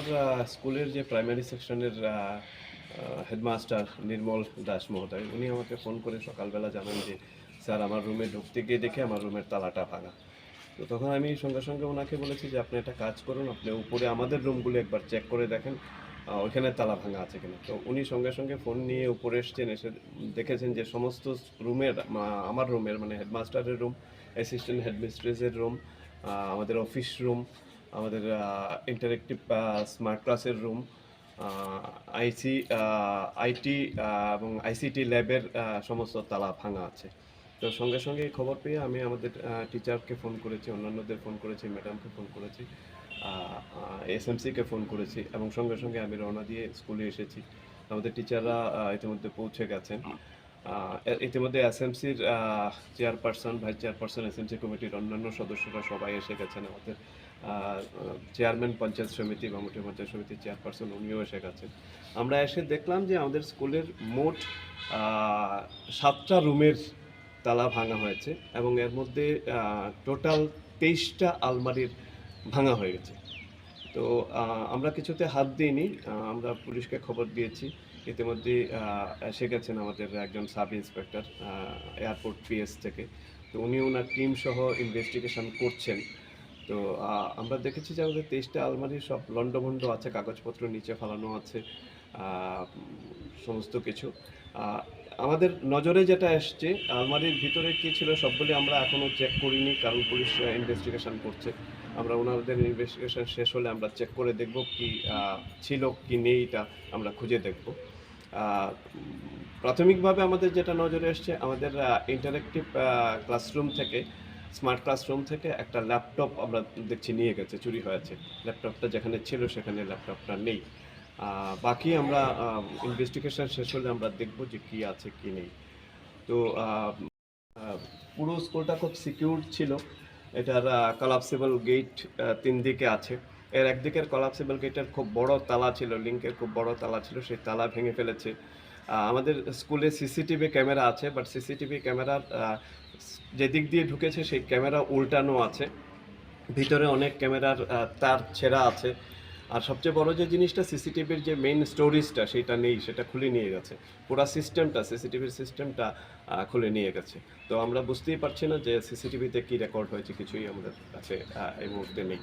আমার স্কুলের যে প্রাইমারি সেকশনের হেডমাস্টার নির্মল দাস মহোদয় উনি আমাকে ফোন করে সকালবেলা জানান যে স্যার আমার রুমে ঢুকতে গিয়ে দেখে আমার রুমের তালাটা ভাঙা। তো তখন আমি সঙ্গে সঙ্গে ওনাকে বলেছি যে আপনি একটা কাজ করুন, আপনি উপরে আমাদের রুমগুলো একবার চেক করে দেখেন ওইখানে তালা ভাঙা আছে কিনা। তো উনি সঙ্গে সঙ্গে ফোন নিয়ে উপরে এসছেন, এসে দেখেছেন যে সমস্ত রুমের আমার রুমের মানে হেডমাস্টারের রুম, অ্যাসিস্ট্যান্ট হেডমিস্ট্রেসের রুম, আমাদের অফিস রুম, আমাদের ইন্টারেক্টিভ স্মার্ট ক্লাসের রুম, আইসি আইটি এবং আইসিটি ল্যাবের সমস্ত তালা ভাঙা আছে। তো সঙ্গে সঙ্গে খবর পেয়ে আমি আমাদের টিচারকে ফোন করেছি, অন্যান্যদের ফোন করেছি, ম্যাডামকে ফোন করেছি, এসএমসিকে ফোন করেছি এবং সঙ্গে সঙ্গে আমি রওনা দিয়ে স্কুলে এসেছি। আমাদের টিচাররা ইতিমধ্যে পৌঁছে গেছেন। ইতিমধ্যে এসএমসির চেয়ারপারসন, ভাইস চেয়ারপারসন, এসএমসি কমিটির অন্যান্য সদস্যরা সবাই এসে গেছেন। আমাদের চেয়ারম্যান পঞ্চায়েত সমিতি, বামুটি পঞ্চায়েত সমিতির চেয়ারপারসন উনিও এসে গেছেন। আমরা এসে দেখলাম যে আমাদের স্কুলের মোট 7টা রুমের তালা ভাঙা হয়েছে এবং এর মধ্যে টোটাল 23টা আলমারির ভাঙা হয়ে গেছে। তো আমরা কিছুতে হাত দিইনি, আমরা পুলিশকে খবর দিয়েছি। ইতিমধ্যে এসে গেছেন আমাদের একজন সাব ইন্সপেক্টর এয়ারপোর্ট পিএস থেকে। তো উনি ওনার টিম সহ ইনভেস্টিগেশন করছেন। তো আমরা দেখেছি যে আমাদের 23টা আলমারি সব লণ্ডভণ্ড আছে, কাগজপত্র নিচে ফেলানো আছে, সমস্ত কিছু। আমাদের নজরে যেটা এসছে আলমারির ভিতরে কী ছিল সবগুলি আমরা এখনও চেক করিনি, কারণ পুলিশ ইনভেস্টিগেশন করছে। আমরা ওনাদের ইনভেস্টিগেশন শেষ হলে আমরা চেক করে দেখব কি ছিল কি নেই, এটা আমরা খুঁজে দেখব। প্রাথমিকভাবে আমাদের যেটা নজরে এসছে, আমাদের ইন্টারেক্টিভ ক্লাসরুম থেকে, স্মার্ট ক্লাসরুম থেকে একটা ল্যাপটপ আমরা দেখছি নিয়ে গেছে, চুরি হয়েছে। ল্যাপটপটা যেখানে ছিল সেখানে ল্যাপটপটা নেই। বাকি আমরা ইনভেস্টিগেশন শেষ হলে আমরা দেখব যে কী আছে কি নেই। তো পুরো স্কুলটা খুব সিকিউর ছিল। এটার কলাপসিবল গেট 3 দিকে আছে। এর একদিকের কলাপসিবল গেটের খুব বড় তালা ছিল, লিঙ্কের খুব বড় তালা ছিল, সেই তালা ভেঙে ফেলেছে। আমাদের স্কুলে সিসিটিভি ক্যামেরা আছে, বাট সিসিটিভি ক্যামেরার যেদিক দিয়ে ঢুকেছে সেই ক্যামেরা উল্টানো আছে। ভিতরে অনেক ক্যামেরার তার ছেঁড়া আছে। আর সবচেয়ে বড় যে জিনিসটা, সিসিটিভির যে মেইন স্টোরেজটা সেটা নেই, সেটা খুলে নিয়ে গেছে। পুরো সিস্টেমটা, সিসিটিভির সিস্টেমটা খুলে নিয়ে গেছে। তো আমরা বুঝতেই পারছি না যে সিসিটিভিতে কী রেকর্ড হয়েছে, কিছুই আমাদের কাছে এই মুহূর্তে নেই।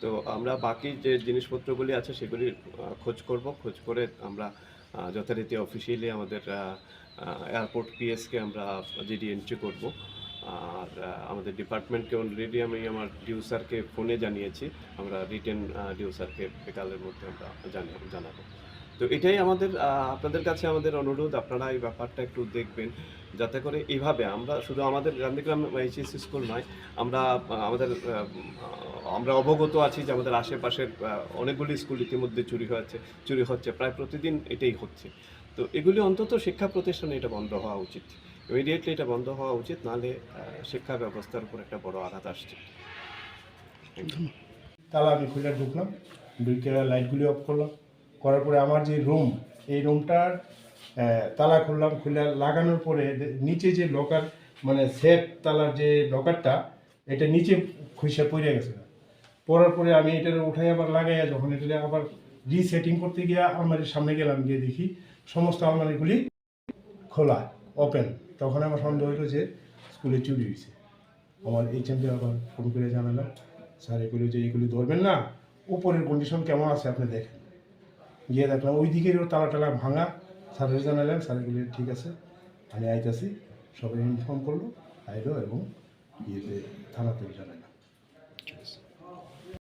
তো আমরা বাকি যে জিনিসপত্রগুলি আছে সেগুলি খোঁজ করব, খোঁজ করে আমরা যথারীতি অফিসিয়ালি আমাদের এয়ারপোর্ট পিএসকে আমরা জিডি এন্ট্রি করব। আর আমাদের ডিপার্টমেন্টকে অলরেডি আমি আমার ডিউ স্যারকে ফোনে জানিয়েছি, আমরা রিটেন ডিউ স্যারকে বিকালের মধ্যে আমরা জানাবো। তো এটাই আমাদের আপনাদের কাছে আমাদের অনুরোধ, আপনারা এই ব্যাপারটা একটু দেখবেন, যাতে করে এইভাবে আমরা শুধু আমাদের গান্ধীগ্রাম এইচএসসি স্কুল নয়, আমরা আমরা অবগত আছি যে আমাদের আশেপাশের অনেকগুলি স্কুল ইতিমধ্যে চুরি হচ্ছে, প্রায় প্রতিদিন এটাই হচ্ছে। তো এগুলি অন্তত শিক্ষা প্রতিষ্ঠানে এটা বন্ধ হওয়া উচিত, ইমিডিয়েটলি এটা বন্ধ হওয়া উচিত, নাহলে শিক্ষা ব্যবস্থার উপর একটা বড় আঘাত আসছে। তাহলে আমি খুলে ঢুকলাম, ঢুকে লাইটগুলি অফ করলাম, করার পরে আমার যে রুম, এই রুমটার তালা খুললাম, খুলে লাগানোর পরে নিচে যে লকার মানে সেট তালার যে লকারটা, এটা নিচে খুঁজে পড়ে গেছে। পড়ার পরে আমি এটা উঠাই আবার লাগাইয়া যখন এটা আবার রিসেটিং করতে গিয়ে আলমারির সামনে গেলাম, গিয়ে দেখি সমস্ত আলমারিগুলি খোলা, ওপেন। তখন আমার সন্দেহ হইল যে স্কুলে চুরি হয়েছে। আমার এইচএমকে আবার ফোন করে জানালাম, স্যার এগুলো যে এগুলি ধরবেন না, উপরের কন্ডিশন কেমন আছে আপনি দেখেন। গিয়ে দেখলাম ওই দিকেরও তালা টালা ভাঙা। স্যারের জানালাম, স্যার এগুলি ঠিক আছে, আমি আইতাছি। সবাই ইনফর্ম করলো, আইলো এবং